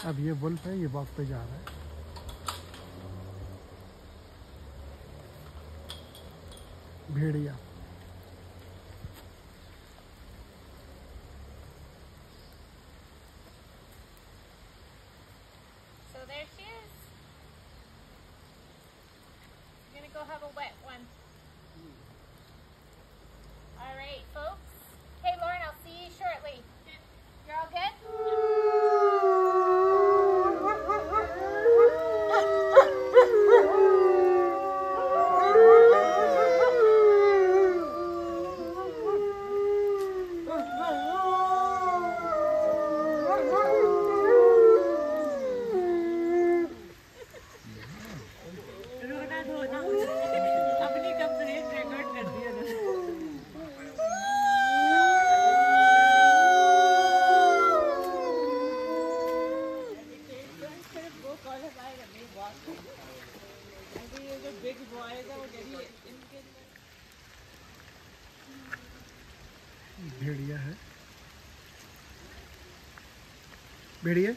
अब ये वुल्फ है, ये वॉक पे जा रहा है। भेड़िया। So there she is. I'm gonna go have a wet one. All right, folks. Hey, Lauren, I'll see you shortly. You're all good? भेड़िया है। भेड़िया